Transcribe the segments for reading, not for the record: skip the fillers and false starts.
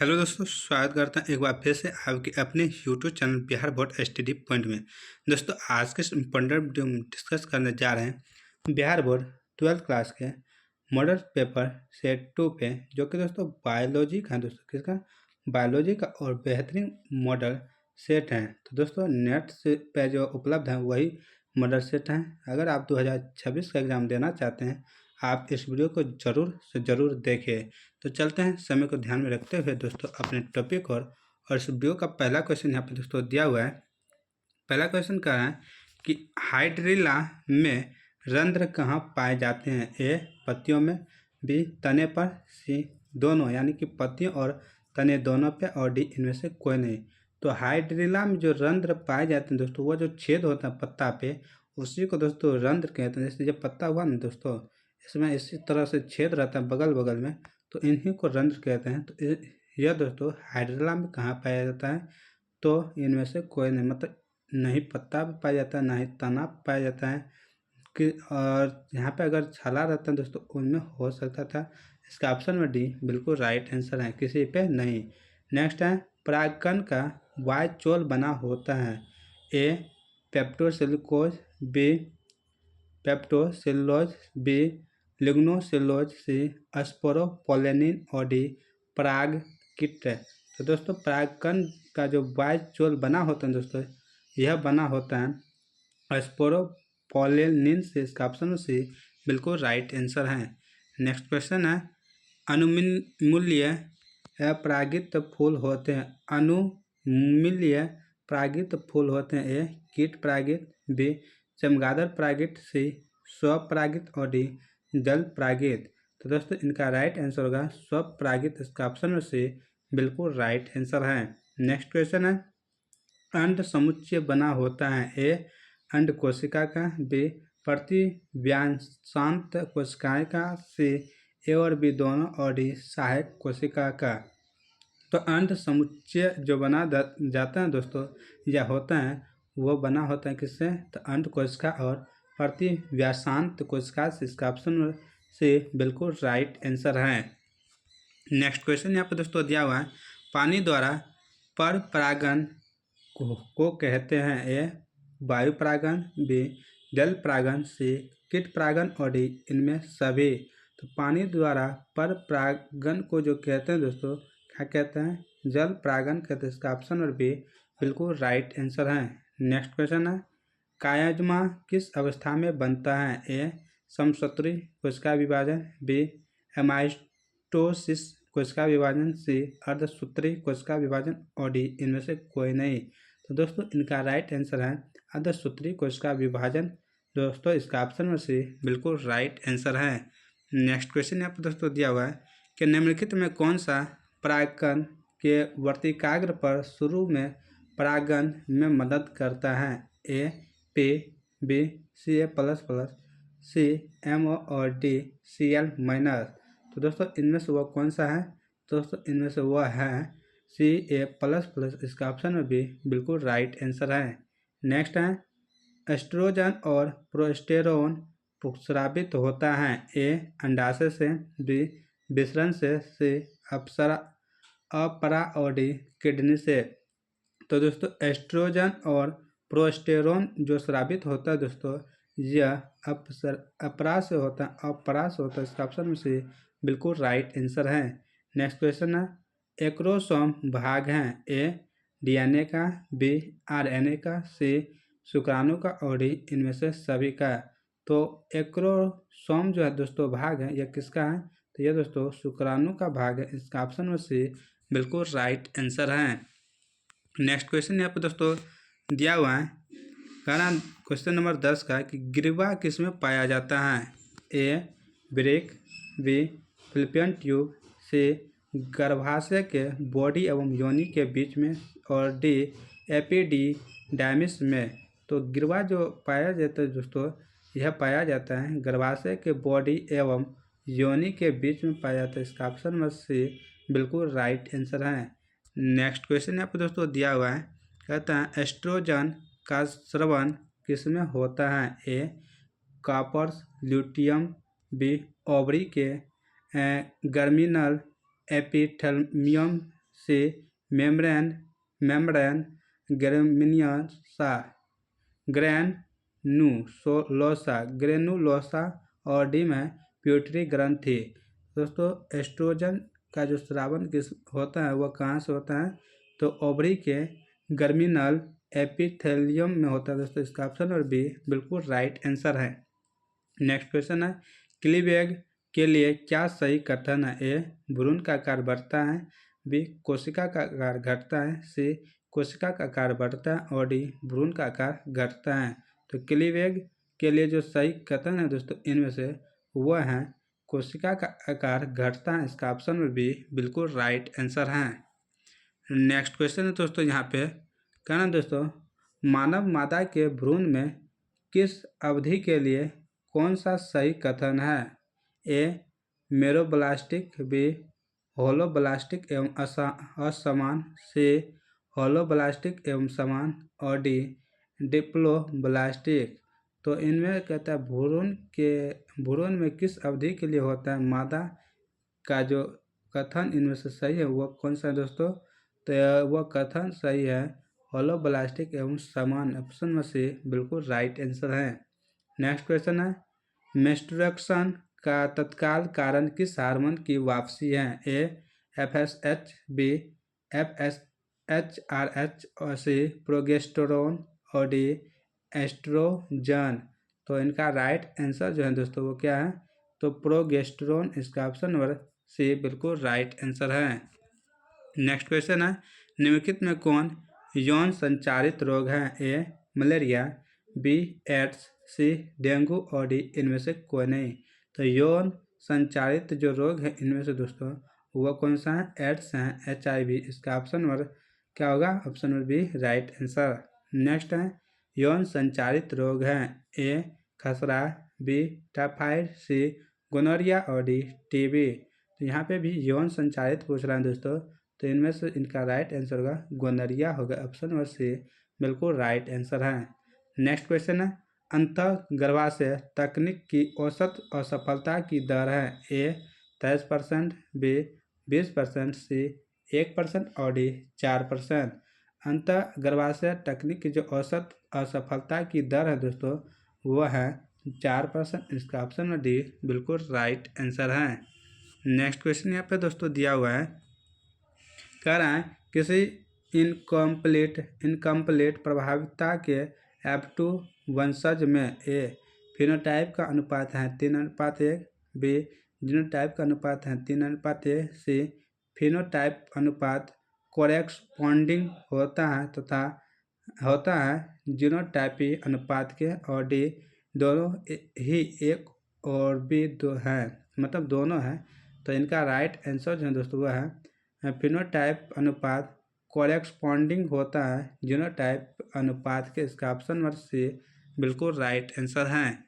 Hello दोस्तों, स्वागत करता हूँ एक बार फिर से आपके अपने YouTube channel Bihar board study point में। दोस्तों, आज के इम्पोर्टेंट वीडियो में डिस्कस करने जा रहे हैं बिहार बोर्ड 12th क्लास के मॉडल पेपर सेट 2 पे, जो कि दोस्तों बायोलॉजी का है। दोस्तों किसका? बायोलॉजी का और बेहतरीन मॉडल सेट हैं। तो दोस्तों नेट से पे जो उपलब्ध है वही मॉडल सेट हैं। अगर आप 2026 का एग्ज़ाम देना चाहते हैं, आप इस वीडियो को ज़रूर से ज़रूर देखें। तो चलते हैं समय को ध्यान में रखते हुए दोस्तों अपने टॉपिक और इस वीडियो का पहला क्वेश्चन यहाँ पे दोस्तों दिया हुआ है। पहला क्वेश्चन कह रहा है कि हाइड्रिला में रंध्र कहाँ पाए जाते हैं? ए पत्तियों में, बी तने पर, सी दोनों यानी कि पत्तियों और तने दोनों पे, और डी इनमें से कोई नहीं। तो हाइड्रिला में जो रंध्र पाए जाते हैं दोस्तों, वो जो छेद होता है पत्ता पे, उसी को दोस्तों रंध्र कहते हैं। जैसे जब पत्ता हुआ ना दोस्तों, इसमें इसी तरह से छेद रहता है बगल बगल में, तो इन्हीं को रंध्र कहते हैं। तो यह दोस्तों हाइड्रिला में कहाँ पाया जाता है? तो इनमें से कोई नहीं, मतलब नहीं पत्ता भी पाया जाता है, ना ही तना पाया जाता है कि, और यहाँ पे अगर छाला रहता है दोस्तों उनमें हो सकता था। इसका ऑप्शन में डी बिल्कुल राइट आंसर है, किसी पे नहीं। नेक्स्ट है, परागकण का वाय चोल बना होता है। ए पेप्टोसिलिकोज, बी पेप्टोसेलुलोज, बी लिग्नोसेलुलोज, सी स्पोरोपोलेनिन, और डी परागकीट। तो दोस्तों परागकण का जो बायचोल बना होता है दोस्तों, यह बना होता है स्पोरोपोलेनिन से। इसका ऑप्शन सी बिल्कुल राइट आंसर है। नेक्स्ट क्वेश्चन है, अनुमूल्य परागित फूल होते हैं। अनुमूल्य परागित फूल होते हैं। ए कीट परागित, बी चमगादड़ परागित, सी स्वपरागित, और डी जल परागित। तो दोस्तों इनका राइट आंसर होगा स्वपरागित। इसका ऑप्शन में से बिल्कुल राइट आंसर है। नेक्स्ट क्वेश्चन है, अंड समुच्चय बना होता है। ए अंड कोशिका का, बी प्रतिव्यांशांत कोशिकाएं का, सी ए और बी दोनों, और डी सहायक कोशिका का। तो अंड समुच्चय जो बना जाता है दोस्तों या होता है, वो बना होता है किससे? तो अंड कोशिका और प्रतिव्यासांत कोशिका से। इसका ऑप्शन से बिल्कुल राइट आंसर है। नेक्स्ट क्वेश्चन यहाँ पे दोस्तों दिया हुआ है, पानी द्वारा पर परागन को कहते हैं। ए वायु परागन, बी जल परागन, सी कीट परागन, और डी इनमें सभी। तो पानी द्वारा पर परागन को जो कहते हैं दोस्तों, क्या कहते हैं? जल परागन कहते हैं। इसका ऑप्शन और बी बिल्कुल राइट आंसर है। नेक्स्ट क्वेश्चन है, कायजमा किस अवस्था में बनता है? ए समसूत्री कोशिका विभाजन, बी एमाइटोसिस कोशिका विभाजन, सी अर्धसूत्री कोशिका विभाजन, और डी इनमें से कोई नहीं। तो दोस्तों इनका राइट आंसर है अर्धसूत्री कोशिका विभाजन। दोस्तों इसका ऑप्शन में से बिल्कुल राइट आंसर है। नेक्स्ट क्वेश्चन यहाँ पर दोस्तों दिया हुआ है कि निम्नलिखित में कौन सा परागकण के वर्तिकाग्र पर शुरू में परागन में मदद करता है? A P, B C A plus plus, C M O, और डी सी एल माइनस। तो दोस्तों इनमें से वह कौन सा है? दोस्तों इनमें से वह है सी ए प्लस प्लस। इसका ऑप्शन में भी बिल्कुल राइट आंसर है। नेक्स्ट है, एस्ट्रोजन और प्रोस्टेरोन स्रावित होता है। ए अंडाशय से, बी विसरण से, सी अपरा, और डी किडनी से। तो दोस्तों एस्ट्रोजन और प्रोस्टेरोन जो स्रावित होता है दोस्तों, यह अपरा से होता है, अपरा से होता है। इसका ऑप्शन में से बिल्कुल राइट आंसर है। नेक्स्ट क्वेश्चन है, एक्रोसोम भाग हैं। ए डीएनए का, बी आरएनए का, सी शुक्राणु का, और डी इनमें से सभी का। तो एक्रोसोम जो है दोस्तों भाग है, यह किसका है? तो यह दोस्तों शुक्राणु का भाग है। इसका ऑप्शन में से बिल्कुल राइट आंसर है। नेक्स्ट क्वेश्चन यहाँ पे दोस्तों दिया हुआ है, कहना क्वेश्चन नंबर 10 का कि ग्रीवा किस में पाया जाता है? ए ब्रेक, बी फिलिपियन ट्यूब, सी गर्भाशय के बॉडी एवं योनि के बीच में, और डी एपिडिडाइमिस में। तो ग्रीवा जो पाया जाता है दोस्तों, यह पाया जाता है गर्भाशय के बॉडी एवं योनि के बीच में पाया जाता है। इसका ऑप्शन में से बिल्कुल राइट आंसर है। नेक्स्ट क्वेश्चन यहाँ पर दोस्तों दिया हुआ है, कहता है एस्ट्रोजन का स्रवण किसमें होता है? ए कार्पस ल्यूटियम, बी ओवरी के गर्मिनल एपिथेलियम, सी मेम्ब्रेन ग्रेनुलोसा और डी में प्यूटरी ग्रंथि। दोस्तों एस्ट्रोजन का जो स्रावन होता है वह कहाँ से होता है, तो ओवरी के गर्मिनल एपिथेलियम में होता है। दोस्तों इसका ऑप्शन नंबर बी बिल्कुल राइट आंसर है। नेक्स्ट क्वेश्चन है, क्लीवेज के लिए क्या सही कथन है। ए भ्रूण का आकार बढ़ता है, बी कोशिका का आकार घटता है, सी कोशिका का आकार बढ़ता है और डी भ्रूण का आकार घटता है। तो क्लीवेज के लिए जो सही कथन है दोस्तों इनमें से वह है कोशिका का आकार घटता है। इसका ऑप्शन नंबर बी बिल्कुल राइट आंसर है। नेक्स्ट क्वेश्चन है दोस्तों यहाँ पे कहना दोस्तों, मानव मादा के भ्रूण में किस अवधि के लिए कौन सा सही कथन है। ए मेरोब्लास्टिक, बी होलोब्लास्टिक एवं असमान, सी होलोब्लास्टिक एवं समान और डी डिप्लोब्लास्टिक। तो इनमें कहता है भ्रूण में किस अवधि के लिए होता है मादा का जो कथन इनमें से सही है वह कौन सा है दोस्तों, तो वह कथन सही है होलोब्लास्टिक एवं समान। ऑप्शन में से बिल्कुल राइट आंसर है। नेक्स्ट क्वेश्चन है, मेंस्ट्रुएशन का तत्काल कारण किस हार्मोन की वापसी है। ए FSH, बी FSH और सी प्रोगेस्टेरोन और डी एस्ट्रोजन। तो इनका राइट आंसर जो है दोस्तों वो क्या है, तो प्रोगेस्टेरोन। इसका ऑप्शन नंबर सी बिल्कुल राइट आंसर है। नेक्स्ट क्वेश्चन है, निम्नलिखित में कौन यौन संचारित रोग है। ए मलेरिया, बी एड्स, सी डेंगू और डी इनमें से कोई नहीं। तो यौन संचारित जो रोग है इनमें से दोस्तों वह कौन सा है, एड्स है, HIV। इसका ऑप्शन नंबर क्या होगा, option number B right answer. Next है, यौन संचारित रोग है। ए खसरा, बी टाइफाइड, सी गोनोरिया और डी TB। तो यहाँ पे भी यौन संचारित पूछ रहा है दोस्तों, तो इनमें से इनका राइट आंसर होगा गोनोरिया होगा। ऑप्शन नंबर सी बिल्कुल राइट आंसर है। नेक्स्ट क्वेश्चन है, अंतःगर्भाशय तकनीक की औसत असफलता की दर है। ए 23%, बी 20%, सी 1% और डी 4%। अंतःगर्भाशय तकनीक की जो औसत असफलता की दर है दोस्तों वह है 4%। इसका ऑप्शन में डी बिल्कुल राइट आंसर है। नेक्स्ट क्वेश्चन यहाँ पे दोस्तों दिया हुआ है, कह रहा है किसी इनकम्प्लीट प्रभाविता के F2 वंशज में ए फिनोटाइप का अनुपात है 3:1, बी जीनोटाइप का अनुपात है 3:1, सी फिनोटाइप अनुपात कोरेस्पॉन्डिंग होता है तथा होता है जीनोटाइपी अनुपात के, और डी दोनों ही एक और बी दो है, मतलब दोनों है। तो इनका राइट आंसर जो है दोस्तों वह है फिनोटाइप अनुपात कोरेस्पॉन्डिंग होता है जीनोटाइप अनुपात के। इसका ऑप्शन नंबर सी बिल्कुल राइट आंसर है।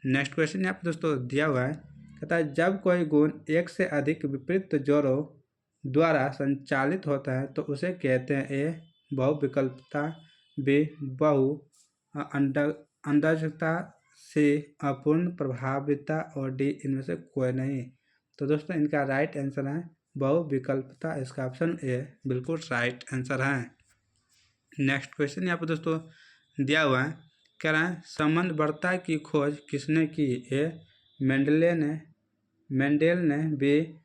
नेक्स्ट क्वेश्चन यहाँ पे दोस्तों दिया हुआ है, कहता है जब कोई गुण एक से अधिक विपरीत जोड़ों द्वारा संचालित होता है तो उसे कहते हैं। ए बहुविकल्पता, बी बहु अंदाजता, सी अपूर्ण प्रभाविता और डी इनमें से कोई नहीं। तो दोस्तों इनका राइट आंसर है बहुविकल्पता। इसका ऑप्शन ए बिल्कुल राइट आंसर है। नेक्स्ट क्वेश्चन यहाँ पर दोस्तों दिया हुआ है, कह रहा है संबंधवर्ता की खोज किसने की। ए मेंडेल ने, बी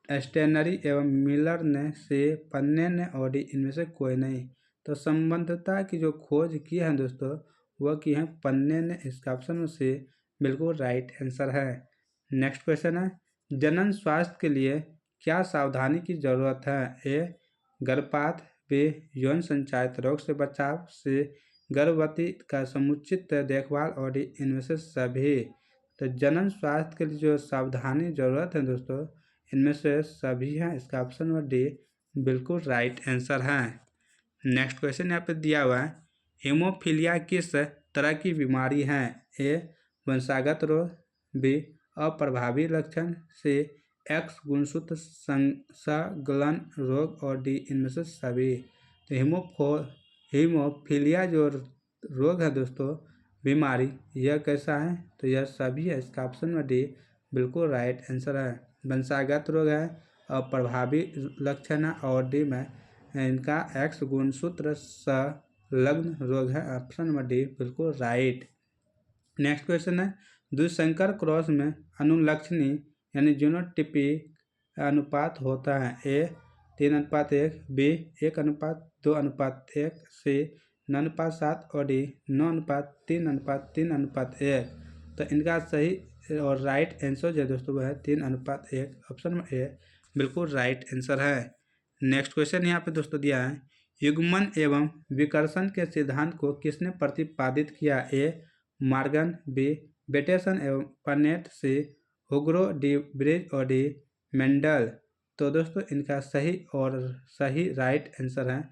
स्टेनरी एवं मिलर ने, सी पन्ने ने और डी इनमें से कोई नहीं। तो संबंधता की जो खोज की है दोस्तों वह की है पन्ने ने। इसका ऑप्शन में से बिल्कुल राइट आंसर है। नेक्स्ट क्वेश्चन है, जनन स्वास्थ्य के लिए क्या सावधानी की जरूरत है। ए गर्भपात, बी यौन संचारित रोग से बचाव, सी गर्भवती का समुचित देखभाल और डी इनमें से सभी। तो जनन स्वास्थ्य के लिए जो सावधानी जरूरत है दोस्तों इनमें से सभी हैं। इसका ऑप्शन नंबर डी बिल्कुल राइट आंसर है। नेक्स्ट क्वेश्चन यहाँ पे दिया हुआ है, हीमोफीलिया किस तरह की बीमारी है। ए वंशागत रोग, बी अप्रभावी लक्षण, सी एक्स गुणसूत्र संगलन रोग और डी इनमें से सभी। तो हीमोफीलिया जो रोग है दोस्तों बीमारी यह कैसा है, तो यह सभी है। इसका ऑप्शन में डी बिल्कुल राइट आंसर है। वंशागत रोग है, अप्रभावी लक्षण है और डी में इनका एक्स गुणसूत्र संलग्न रोग है। ऑप्शन नंबर डी बिल्कुल राइट। नेक्स्ट क्वेश्चन है द्विसंकर क्रॉस में अनुलक्षणी यानी जीनोटिपिक अनुपात होता है। ए 3:1, बी 1:2:1, सी 9:7 और डी 9:3:3:1। तो इनका सही और राइट आंसर जो दोस्तों वो है 3:1। ऑप्शन नंबर ए बिल्कुल राइट आंसर है। नेक्स्ट क्वेश्चन यहाँ पे दोस्तों दिया है युग्मन एवं विकर्षण के सिद्धांत को किसने प्रतिपादित किया। ए मार्गन, बी बेटेसन एवं पन्नेट, सी हुगरो, डी ब्रिज और डी मेंडल। तो दोस्तों इनका सही राइट आंसर है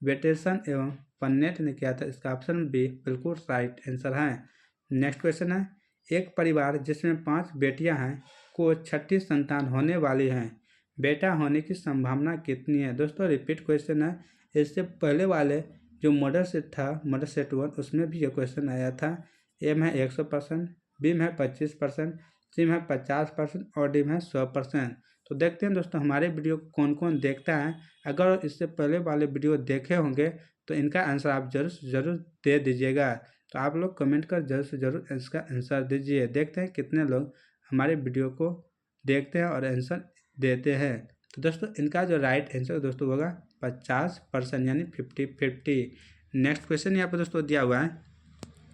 बेटेसन एवं पन्नेट ने किया था। इसका ऑप्शन बी बिल्कुल राइट आंसर है। नेक्स्ट क्वेश्चन है एक परिवार जिसमें 5 बेटियां हैं को छठी संतान होने वाली है, बेटा होने की संभावना कितनी है। दोस्तों रिपीट क्वेश्चन है। इससे पहले वाले जो मॉडल सेट था, मॉडल सेट 1, उसमें भी ये क्वेश्चन आया था। ए में 100%, बी में 25%, सी में 50% और डी में 100%। तो देखते हैं दोस्तों हमारे वीडियो को कौन कौन देखता है। अगर इससे पहले वाले वीडियो देखे होंगे तो इनका आंसर आप जरूर दे दीजिएगा। तो आप लोग कमेंट कर जरूर से जरूर इसका आंसर दीजिए। देखते हैं कितने लोग हमारे वीडियो को देखते हैं और आंसर देते हैं। तो दोस्तों इनका जो राइट आंसर दोस्तों होगा 50% यानी 50-50। नेक्स्ट क्वेश्चन यहाँ पर दोस्तों दिया हुआ है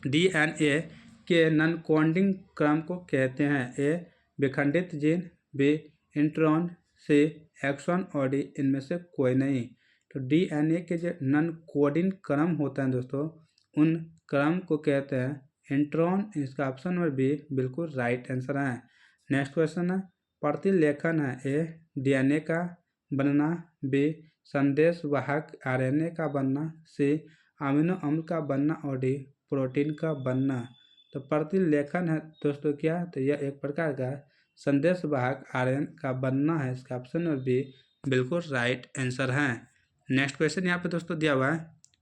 DNA के नॉन कोडिंग क्रम को कहते हैं। ए विखंडित जीन, बी इंट्रॉन, सी एक्सॉन और डी इनमें से कोई नहीं। तो DNA के जो नॉन कोडिंग क्रम होता है दोस्तों उन क्रम को कहते हैं इंट्रॉन। इसका ऑप्शन नंबर बी बिल्कुल राइट आंसर है। नेक्स्ट क्वेश्चन है प्रतिलेखन है। ए DNA का बनना, बी संदेशवाहक RNA का बनना, सी अमीनो अम्ल का बनना और डी प्रोटीन का बनना। तो प्रतिलेखन है दोस्तों क्या, तो यह एक प्रकार का संदेशवाहक RNA का बनना है। इसका ऑप्शन नंबर बी बिल्कुल राइट आंसर है। नेक्स्ट क्वेश्चन यहाँ पे दोस्तों दिया हुआ है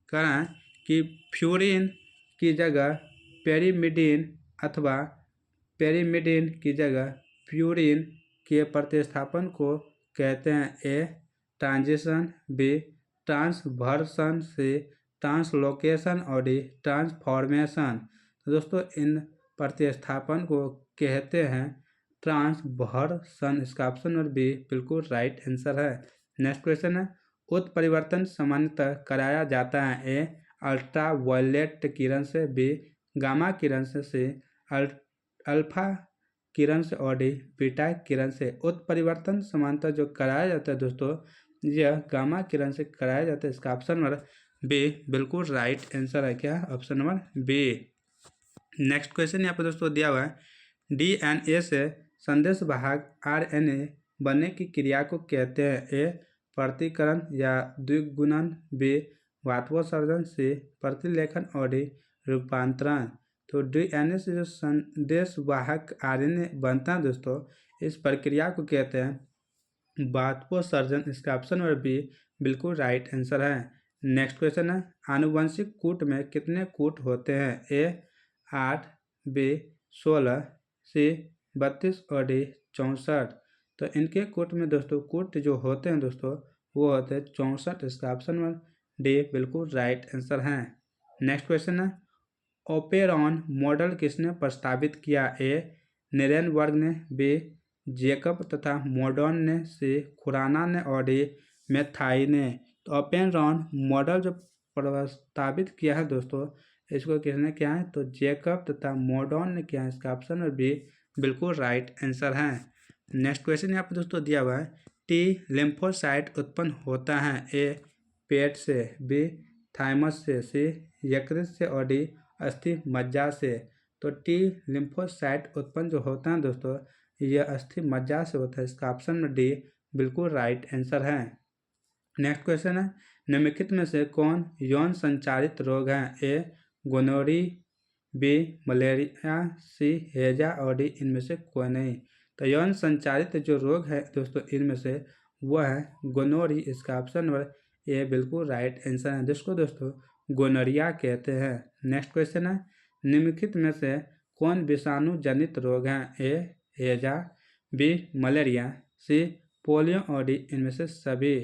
कह रहा है कि फ्यूरिन की जगह पेरिमिडीन अथवा पेरिमिडीन की जगह फ्यूरिन के प्रतिस्थापन को कहते हैं। A transition, B transversion, C translocation और डी ट्रांसफॉर्मेशन। तो दोस्तों इन प्रतिस्थापन को कहते हैं ट्रांसवर्सन। इसका ऑप्शन नंबर बी बिल्कुल राइट आंसर है। नेक्स्ट क्वेश्चन है उत्परिवर्तन सामान्यतः कराया जाता है। ए अल्ट्रा वायलेट किरण से, बी गामा किरण से, सी अल्फा किरण से और डी बीटा किरण से। उत्परिवर्तन सामान्यतः जो कराया जाता है दोस्तों यह गामा किरण से कराया जाता है। इसका ऑप्शन नंबर बी बिल्कुल राइट आंसर है। क्या option number B. Next question यहाँ पे दोस्तों दिया हुआ है DNA से संदेशवाहक RNA बनने की क्रिया को कहते हैं। ए प्रतिकरण या द्विगुणन, बी वातवोत्सर्जन, सी प्रतिलेखन और डी रूपांतरण। तो DNA से जो संदेशवाहक RNA बनता है दोस्तों इस प्रक्रिया को कहते हैं वातवोत्सर्जन। इसका ऑप्शन नंबर बी बिल्कुल राइट आंसर है। नेक्स्ट क्वेश्चन है आनुवंशिक कूट में कितने कूट होते हैं। ए 8, बी 16, सी 32 और डी 64। तो इनके कूट में दोस्तों कूट जो होते हैं दोस्तों वो होते हैं 64। इसका ऑप्शन नंबर डी बिल्कुल राइट आंसर है। नेक्स्ट क्वेश्चन है ओपेरॉन मॉडल किसने प्रस्तावित किया। ए निरेनबर्ग ने, बी जेकब तथा मॉडर्न ने, सी खुराना ने और डी मेथाई ने। तो ओपेरॉन मॉडल जो प्रस्तावित किया है दोस्तों इसको किसने किया है, तो जेकब तथा मॉडर्न ने किया है। इसका ऑप्शन नंबर बी बिल्कुल राइट आंसर है। नेक्स्ट क्वेश्चन यहाँ पर दोस्तों दिया हुआ है टी लिम्फोसाइट उत्पन्न होता है। ए पेट से, बी थाइमस से, सी यकृत से और डी अस्थि मज्जा से। तो टी लिम्फोसाइट उत्पन्न जो होता है दोस्तों यह अस्थि मज्जा से होता है। इसका ऑप्शन नंबर डी बिल्कुल राइट आंसर है। नेक्स्ट क्वेश्चन है निम्नलिखित में से कौन यौन संचारित रोग है। ए गोनोरी, बी मलेरिया, सी हैजा और डी इनमें से कोई नहीं। तो यौन संचारित जो रोग है दोस्तों इनमें से वह है गोनोरी। इसका ऑप्शन नंबर ए बिल्कुल राइट आंसर है, जिसको दोस्तों गोनोरिया कहते हैं। नेक्स्ट क्वेश्चन है निम्नलिखित में से कौन विषाणु जनित रोग है। ए हैजा, बी मलेरिया, सी पोलियो और डी इनमें से सभी।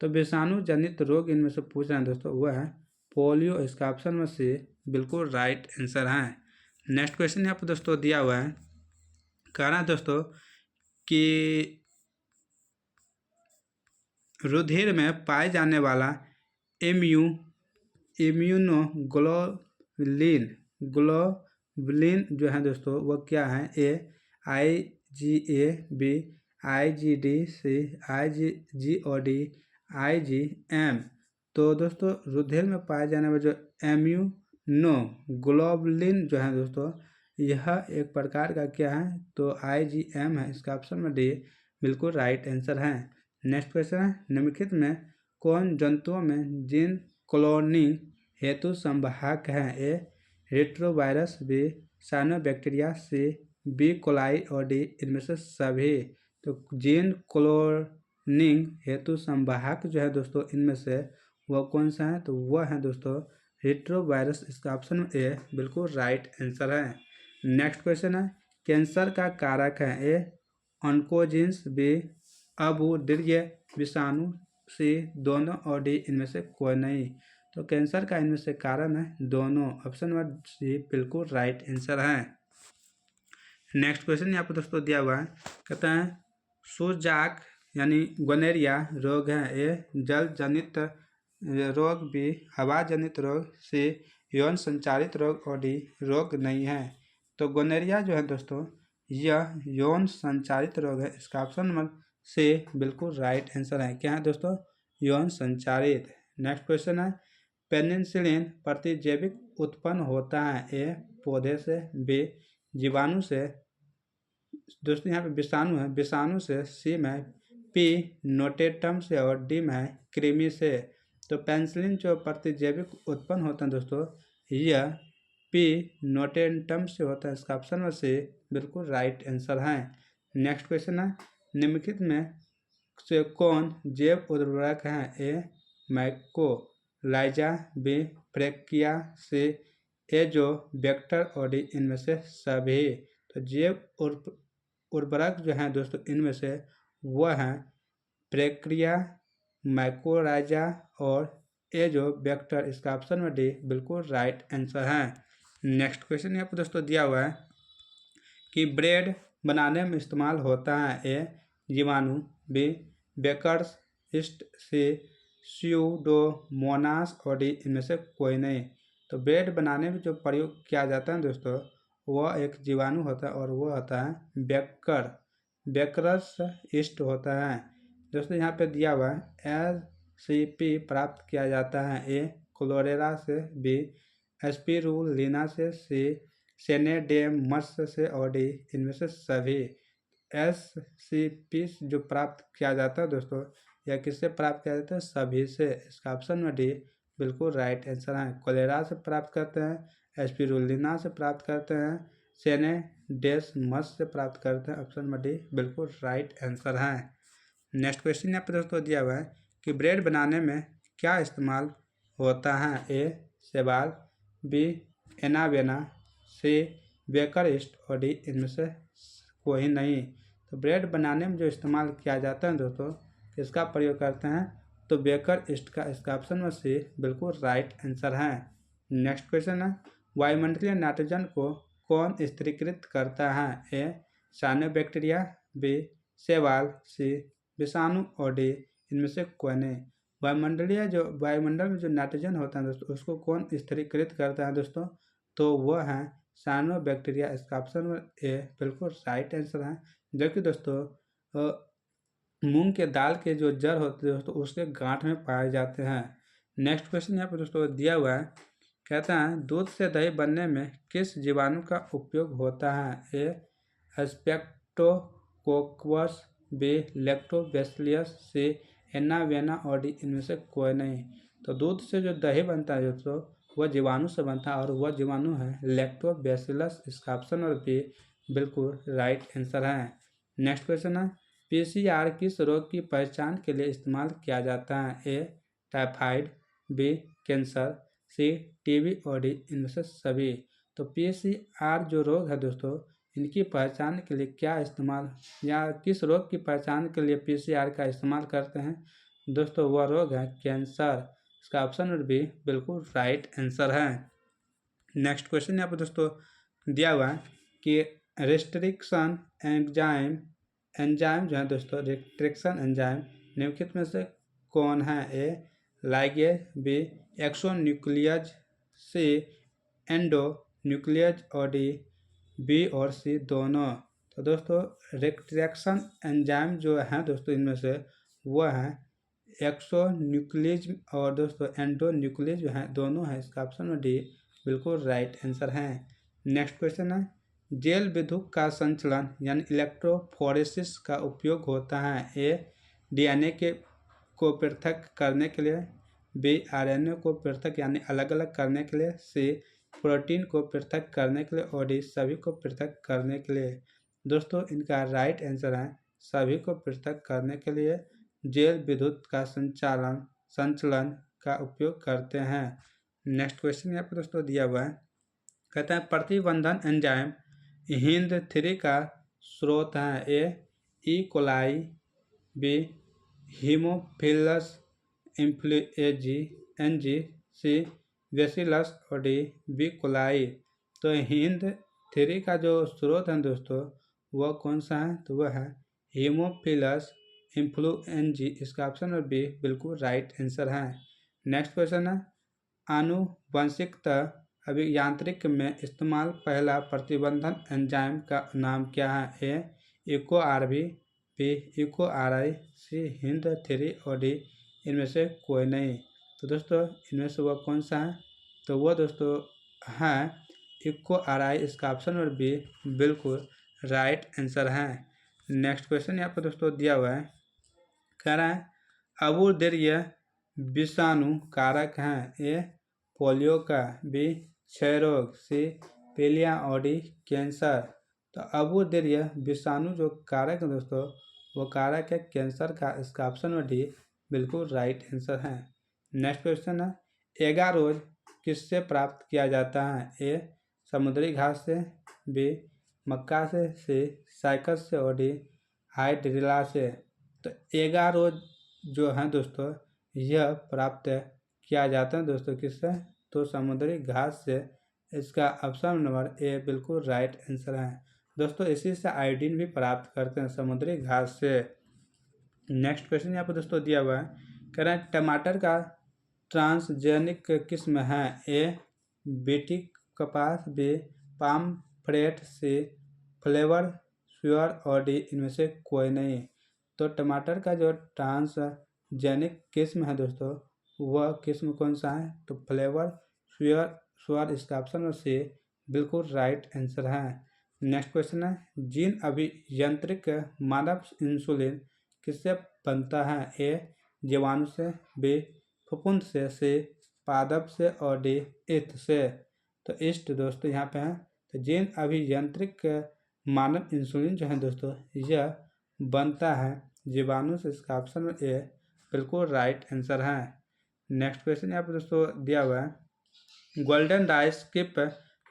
तो विषाणु जनित रोग इनमें से पूछ रहे हैं दोस्तों, वह है पोलियो। इसका ऑप्शन में सी बिल्कुल राइट आंसर है। नेक्स्ट क्वेश्चन यहाँ पर दोस्तों दिया हुआ है, कह रहा है दोस्तों कि रुधिर में पाए जाने वाला इम्यूनोग्लोबुलिन जो है दोस्तों वो क्या है? ए IgA, बी IgD, सी IgG, IgM। तो दोस्तों रुधिर में पाए जाने वाले जो इम्यूनोग्लोबुलिन जो है दोस्तों, यह एक प्रकार का क्या है? तो IgM है। इसका ऑप्शन में डी बिल्कुल राइट आंसर है। नेक्स्ट क्वेश्चन है, निम्नलिखित में कौन जंतुओं में जीन क्लोनिंग हेतु संवाहक है? A retrovirus, B cyanobacteria, C B coli और डी इनमें से सभी। तो जीन क्लोनिंग हेतु संवाहक जो है दोस्तों इनमें से वह कौन सा है? तो वह है दोस्तों रेट्रोवायरस। इसका ऑप्शन ए बिल्कुल राइट आंसर है। नेक्स्ट क्वेश्चन है, कैंसर का कारक है? ए ऑन्कोजीन्स, बी अबूर्दीय विषाणु, सी दोनों और डी इनमें से कोई नहीं। तो कैंसर का इनमें से कारण है दोनों। ऑप्शन नंबर सी बिल्कुल राइट आंसर है। नेक्स्ट क्वेश्चन यहाँ पर दोस्तों दिया हुआ है, कहते हैं सूजाक यानी गोनेरिया रोग है? ए जल जनित रोग, बी हवा जनित रोग, सी यौन संचारित रोग और डी रोग नहीं है। तो गोनेरिया जो है दोस्तों यह यौन संचारित रोग है। इसका ऑप्शन नंबर सी बिल्कुल राइट आंसर है। क्या है दोस्तों? यौन संचारित। नेक्स्ट क्वेश्चन है, पेनिसिलिन प्रतिजैविक उत्पन्न होता है? ए पौधे से, बी जीवाणु से, दोस्तों यहाँ पे विषाणु है, विषाणु से, सी में पी नोटेटम से और डी में कृमि से। तो पेनिसिलिन जो प्रतिजैविक उत्पन्न होता है दोस्तों यह पी नोटेटम से होता है। इसका ऑप्शन में से बिल्कुल राइट आंसर है। नेक्स्ट क्वेश्चन है, निम्नलिखित में से कौन जैव उर्वरक है? ए मैक्रोलाइजा, बी प्रेकिया, सी एजो वेक्टर और डी इनमें से सभी। तो जैव उर्वरक जो है दोस्तों इनमें से वह है प्रेक्रिया, मैक्रोलाइजा और एजो वेक्टर। इसका ऑप्शन में डी बिल्कुल राइट आंसर है। नेक्स्ट क्वेश्चन यहाँ पर दोस्तों दिया हुआ है कि ब्रेड बनाने में इस्तेमाल होता है? ए जीवाणु, बी बेकर्स यीस्ट, सी स्यूडोमोनास और डी इनमें से कोई नहीं। तो ब्रेड बनाने में जो प्रयोग किया जाता है दोस्तों वह एक जीवाणु होता है और वह होता है बेकर्स यीस्ट होता है। दोस्तों यहाँ पे दिया हुआ है SCP प्राप्त किया जाता है? ए क्लोरेला से, बी एस्पिरुलिना से, सी सेनेडेमस से और डी इनमें से सभी। SCP जो प्राप्त किया जाता है दोस्तों यह किससे प्राप्त किया जाता है? सभी से। इसका ऑप्शन में डी बिल्कुल राइट आंसर है। कोलेरा से प्राप्त करते हैं, एस्पिरुलिना से प्राप्त करते हैं, सेनेडेमस से प्राप्त करते हैं। ऑप्शन में डी बिल्कुल राइट आंसर है। नेक्स्ट क्वेश्चन यहाँ पर दोस्तों दिया हुआ है कि ब्रेड बनाने में क्या इस्तेमाल होता है? ए सेवाल, बी एनावेना, सी बेकर यीस्ट और डी इनमें से कोई नहीं। तो ब्रेड बनाने में जो इस्तेमाल किया जाता है दोस्तों किसका प्रयोग करते हैं? तो बेकर यीस्ट का। इसका ऑप्शन में सी बिल्कुल राइट आंसर है। नेक्स्ट क्वेश्चन है, वायुमंडलीय नाइट्रोजन को कौन स्थिरीकृत करता है? ए साइनोबैक्टीरिया, बी शैवाल, सी विषाणु और डी इनमें से कोई नहीं। वायुमंडल में जो नाइट्रोजन होता है दोस्तों उसको कौन स्थिरीकृत करता है दोस्तों? तो वह है साइनोबैक्टीरिया। इसका ऑप्शन में ए बिल्कुल राइट आंसर है। जबकि दोस्तों मूंग के दाल के जो जड़ होते हैं दोस्तों उसके गांठ में पाए जाते हैं। नेक्स्ट क्वेश्चन यहाँ पर दोस्तों दिया हुआ है, कहता है दूध से दही बनने में किस जीवाणु का उपयोग होता है? ए स्पेक्टोकोकस, बी लैक्टोबैसिलस, सी एनावेना और डी इनमें से कोई नहीं। तो दूध से जो दही बनता है दोस्तों वह जीवाणु से बनता है और वह जीवाणु है लैक्टोबैसिलस। इसका ऑप्शन और बी बिल्कुल राइट आंसर है। नेक्स्ट क्वेश्चन है, PCR किस रोग की पहचान के लिए इस्तेमाल किया जाता है? ए टाइफाइड, बी कैंसर, सी टीबी और डी इनमें से सभी। तो PCR जो रोग है दोस्तों इनकी पहचान के लिए क्या इस्तेमाल या किस रोग की पहचान के लिए PCR का इस्तेमाल करते हैं? दोस्तों वह रोग है कैंसर। इसका ऑप्शन नंबर बी बिल्कुल राइट आंसर है। नेक्स्ट क्वेश्चन यहाँ पर दोस्तों दिया हुआ है कि रेस्ट्रिक्शन एंजाइम एंजाइम जो है दोस्तों रेस्ट्रिक्शन एंजाइम निम्नलिखित में से कौन है? ए लाइगेज, बी एक्सोन्यूक्लियज, सी एंडो न्यूक्लियज और डी बी और सी दोनों। तो दोस्तों रेस्ट्रिक्शन एंजाइम जो है दोस्तों इनमें से वो है एक्सोन्यूक्लियज और दोस्तों एंडो न्यूक्लियज जो है दोनों है। इसका ऑप्शन में डी बिल्कुल राइट आंसर है। नेक्स्ट क्वेश्चन है जेल विद्युत का संचलन यानी इलेक्ट्रोफोरेसिस का उपयोग होता है? ए DNA को पृथक करने के लिए, बी RNA को पृथक यानी अलग अलग करने के लिए, सी प्रोटीन को पृथक करने के लिए और डी सभी को पृथक करने के लिए। दोस्तों इनका राइट आंसर है सभी को पृथक करने के लिए जेल विद्युत का संचलन का उपयोग करते हैं। नेक्स्ट क्वेश्चन यहाँ पर दोस्तों दिया हुआ है, कहते हैं प्रतिबंधन एंजाइम हिंद 3 का स्रोत है? A coli, B Haemophilus influenzae एनजी, सी बेसिलस और डी बी कोलाई। तो हिंद 3 का जो स्रोत है दोस्तों वह कौन सा है? तो वह है हीमोफिलस इन्फ्लुएंजी। इसका ऑप्शन नंबर बी बिल्कुल राइट आंसर है। नेक्स्ट क्वेश्चन है आनुवंशिकता अभियांत्रिक में इस्तेमाल पहला प्रतिबंधन एंजाइम का नाम क्या है? A Eco RB, B Eco RI, C Hind 3 और डी इनमें से कोई नहीं। तो दोस्तों इनमें से वह कौन सा है? तो वह दोस्तों है इको RI। इसका ऑप्शन नंबर बी बिल्कुल राइट आंसर है। नेक्स्ट क्वेश्चन यहाँ पर दोस्तों दिया हुआ है, कह रहा है अबूर्दीय विषाणु कारक हैं? ए पोलियो का, बी क्षय रोग, सी पीलिया और डी कैंसर। तो अबूर्दीय विषाणु जो कारक है दोस्तों वो कारक है कैंसर का। इसका ऑप्शन में डी बिल्कुल राइट आंसर है। नेक्स्ट क्वेश्चन है एगारोज किससे प्राप्त किया जाता है? ए समुद्री घास से, बी मक्का से, सी साइकस से और डी हाइड्रिला से। तो एगारोज जो है दोस्तों यह प्राप्त किया जाता है दोस्तों किससे? तो समुद्री घास से। इसका ऑप्शन नंबर ए बिल्कुल राइट आंसर है। दोस्तों इसी से आयोडीन भी प्राप्त करते हैं समुद्री घास से। नेक्स्ट क्वेश्चन यहाँ पर दोस्तों दिया हुआ है, कह रहे हैं टमाटर का ट्रांसजेनिक किस्म है? ए बीटी कपास, बी पाम फ्रेट, सी फ्लेवर श्योर और डी इनमें से कोई नहीं। तो टमाटर का जो ट्रांसजेनिक किस्म है दोस्तों वह किस्म कौन सा है? तो फ्लेवर श्योर। इसका ऑप्शन सी बिल्कुल राइट आंसर है। नेक्स्ट क्वेश्चन है जीन अभियांत्रिक मानव इंसुलिन किससे बनता है? ए जीवाणु से, बी फफूंद से, सी पादप से और डी ईस्ट से। तो ईस्ट दोस्तों यहाँ पे है। तो जीन अभियांत्रिक मानव इंसुलिन जो है दोस्तों यह बनता है जीवाणु से। इसका ऑप्शन ए बिल्कुल राइट आंसर है। नेक्स्ट क्वेश्चन यहाँ पर दोस्तों दिया हुआ है गोल्डन राइस किस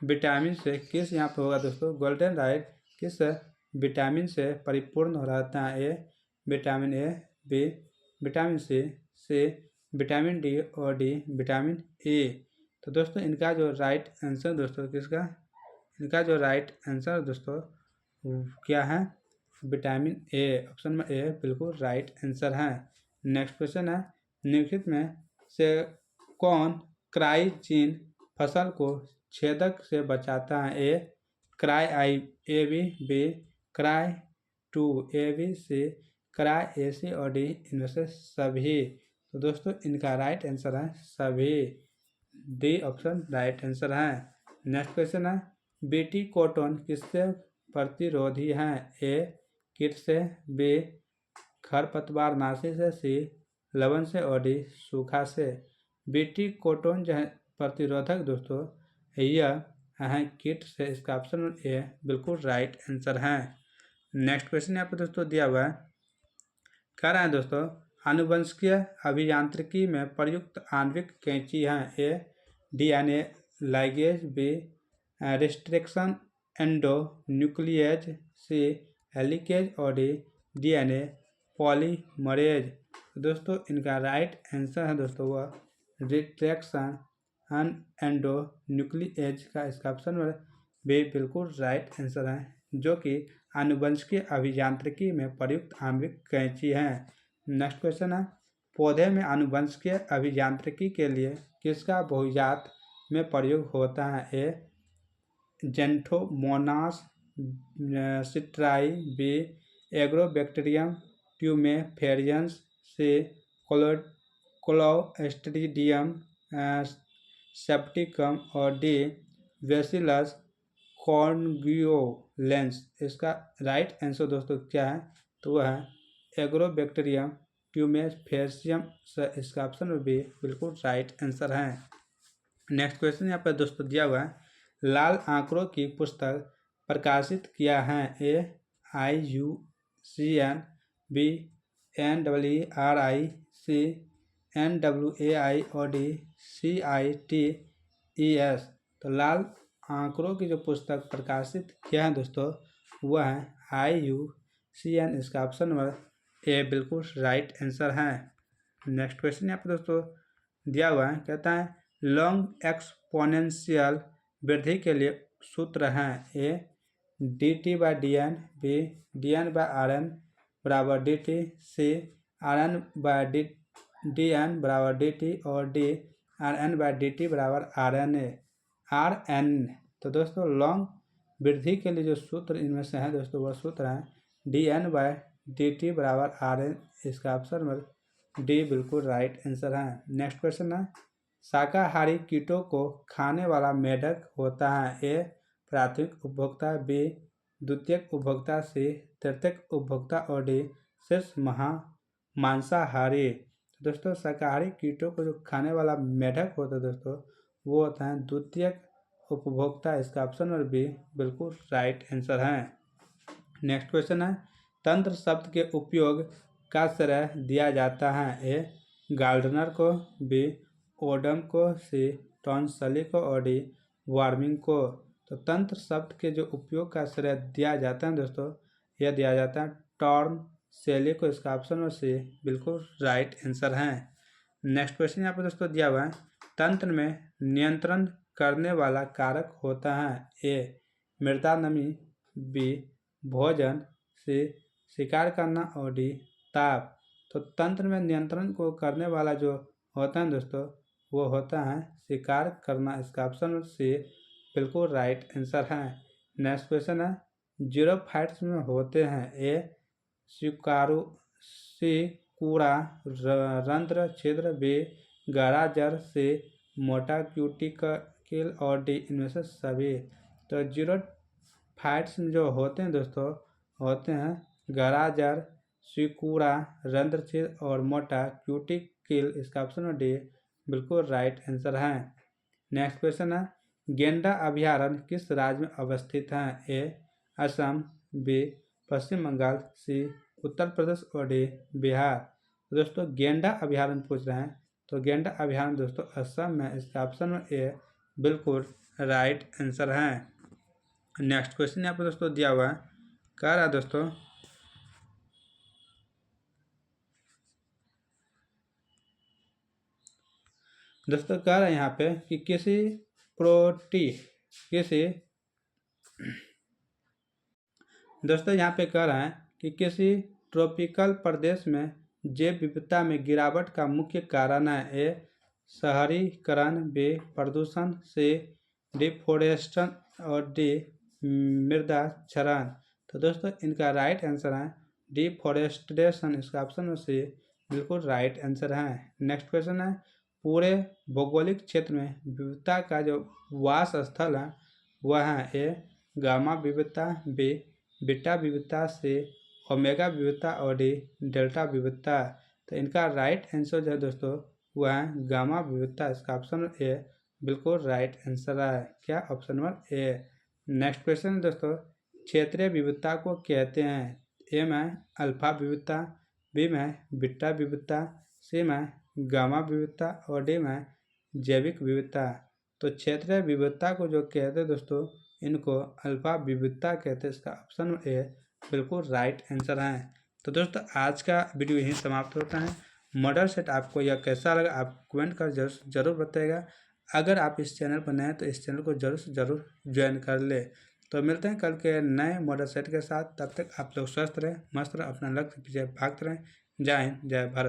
विटामिन से किस यहाँ पे होगा दोस्तों? गोल्डन राइस किस विटामिन से परिपूर्ण रहता है? A vitamin A, B vitamin C, C vitamin D और डी विटामिन ए। तो दोस्तों इनका जो राइट आंसर दोस्तों किसका? इनका जो राइट आंसर दोस्तों क्या है? Vitamin A. ऑप्शन में ए बिल्कुल राइट आंसर है। नेक्स्ट क्वेश्चन है निम्नलिखित में से कौन क्राइजीन फसल को छेदक से बचाता है? A cry I A B cry 2 AB, C cry AC और डी इनमें से सभी। तो दोस्तों इनका राइट आंसर है सभी। डी ऑप्शन राइट आंसर है। नेक्स्ट क्वेश्चन है बीटी कॉटन किससे प्रतिरोधी है? ए कीट से, बी खरपतवार नाशी से, सी लवण से और डी सूखा से। बीटी कॉटन जो है प्रतिरोधक दोस्तों यह है कीट से। इसका ऑप्शन ए बिल्कुल राइट आंसर है। नेक्स्ट क्वेश्चन यहाँ पर दोस्तों दिया हुआ है, कह रहा है दोस्तों आनुवंशिकीय अभियांत्रिकी में प्रयुक्त आणविक कैंची है? ए DNA लाइगेज, बी रेस्ट्रिक्शन एंडोन्यूक्लियेज, सी हेलिकेज, और डी DNA पॉलीमरेज। दोस्तों इनका राइट आंसर है दोस्तों वह रिट्रैक्शन एंडोन्यूक्लियेज का इसका ऑप्शन बी बिल्कुल राइट आंसर है, जो कि आनुवंशिकीय अभियांत्रिकी में प्रयुक्त आणविक कैंची है। नेक्स्ट क्वेश्चन है, पौधे में आनुवंशिकीय अभियांत्रिकी के लिए किसका बहुजात में प्रयोग होता है? ए जेंथोमोनास सिट्राई, बी एग्रोबैक्टीरियम ट्यूमेफेरियंस, सी क्लोस्ट्रीडियम सेप्टिकम, और डी बेसिलस कॉन्ग्यूलेंस। इसका राइट आंसर दोस्तों क्या है? तो वह है एग्रोबैक्टीरियम ट्यूमेफेरियम। इसका ऑप्शन बी बिल्कुल राइट आंसर है। नेक्स्ट क्वेश्चन यहाँ पर दोस्तों दिया हुआ है, लाल आंकड़ों की पुस्तक प्रकाशित किया है? ए IUCN, बी NEERI, सी NWAI, और डी CITES। तो लाल आंकड़ों की जो पुस्तक प्रकाशित किया है दोस्तों वह है IUCN। इसका ऑप्शन नंबर ए बिल्कुल राइट आंसर है। नेक्स्ट क्वेश्चन यहाँ पर दोस्तों दिया हुआ है, कहता है लॉन्ग एक्सपोनेंशियल वृद्धि के लिए सूत्र है? ए DT/DN, बी DN/RN बराबर DT, सी RN/DN बराबर DT, और डी RN/DT बराबर RN। तो दोस्तों लॉन्ग वृद्धि के लिए जो सूत्र इनमें से है दोस्तों वह सूत्र है DN/DT बराबर RN। इसका ऑप्शन नंबर डी बिल्कुल राइट आंसर है। नेक्स्ट क्वेश्चन है, शाकाहारी कीटों को खाने वाला मेढक होता है? ए प्राथमिक उपभोक्ता, बी द्वितीयक उपभोक्ता, सी तृतीयक उपभोक्ता, और डी शीर्ष मांसाहारी। दोस्तों शाकाहारी कीटों को जो खाने वाला मेढक होता है दोस्तों वो होता है द्वितीयक उपभोक्ता। इसका ऑप्शन नंबर बी बिल्कुल राइट आंसर है। नेक्स्ट क्वेश्चन है, तंत्र शब्द के उपयोग का श्रेय दिया जाता है? ए गार्डनर को, बी ओडम को, सी टॉन्सली को, और डी वार्मिंग को। तो तंत्र शब्द के जो उपयोग का श्रेय दिया जाता है दोस्तों यह दिया जाता है टॉर्नसेली को। इसका ऑप्शन नंबर सी बिल्कुल राइट आंसर है। नेक्स्ट क्वेश्चन यहाँ पर दोस्तों दिया हुआ है, तंत्र में नियंत्रण करने वाला कारक होता है? ए मृदा नमी, बी भोजन, सी शिकार करना, और डी ताप। तो तंत्र में नियंत्रण को करने वाला जो होता है दोस्तों वो होता है शिकार करना। इसका ऑप्शन सी बिल्कुल राइट आंसर है। नेक्स्ट क्वेश्चन है, जीरोफाइट्स में होते हैं? ए सिकुड़ा रंध्र छिद्र, बी गहरा जड़, सी मोटा क्यूटिकल, और डी इनमें से सभी। तो जीरोफाइट्स जो होते हैं दोस्तों होते हैं गहरा जड़, सिकुड़ा रंध्र छिद्र और मोटा क्यूटिकल। इसका ऑप्शन डी बिल्कुल राइट आंसर है। नेक्स्ट क्वेश्चन है, गेंडा अभयारण्य किस राज्य में अवस्थित है? ए असम, बी पश्चिम बंगाल, सी उत्तर प्रदेश, और डी बिहार। दोस्तों गेंडा अभयारण्य पूछ रहे हैं तो गेंडा अभयारण्य दोस्तों असम में। इसका ऑप्शन ए बिल्कुल राइट आंसर है। नेक्स्ट क्वेश्चन यहाँ पर दोस्तों दिया हुआ है, कह रहा है दोस्तों कह रहे हैं यहाँ पे कि किसी दोस्तों यहाँ पे कह रहा है कि किसी ट्रॉपिकल प्रदेश में जैव विविधता में गिरावट का मुख्य कारण है? ए शहरीकरण, बी प्रदूषण, सी डिफोरेस्टेशन, और डी मृदा क्षरण। तो दोस्तों इनका राइट आंसर है डिफोरेस्टेशन। इसका ऑप्शन सी बिल्कुल राइट आंसर है। नेक्स्ट क्वेश्चन है, पूरे भौगोलिक क्षेत्र में विविधता का जो वास स्थल है वह है? ए गामा विविधता, बी बीटा विविधता, सी ओमेगा विविधता, और डी डेल्टा विविधता। तो इनका राइट आंसर जो है दोस्तों वह है गामा विविधता। इसका ऑप्शन ए बिल्कुल राइट आंसर है। क्या option number A. Next question दोस्तों, क्षेत्रीय विविधता को कहते हैं? ए में अल्फा विविधता, बी में बीटा विविधता, सी में गामा विविधता, और डी में जैविक विविधता। तो क्षेत्रीय विविधता को जो कहते हैं दोस्तों इनको अल्फा विविधता कहते हैं। इसका ऑप्शन ए बिल्कुल राइट आंसर है। तो दोस्तों आज का वीडियो यहीं समाप्त होता है। मॉडल सेट आपको यह कैसा लगा आप कमेंट कर जरूर बताइएगा। अगर आप इस चैनल पर नए हैं तो इस चैनल को जरूर से जरूर ज्वाइन कर ले। तो मिलते हैं कल के नए मॉडल सेट के साथ। तब तक आप लोग स्वस्थ रहें, मस्त रहें, अपना लक्ष्य पीछे भागते रहें। जय हिंद, जय भारत।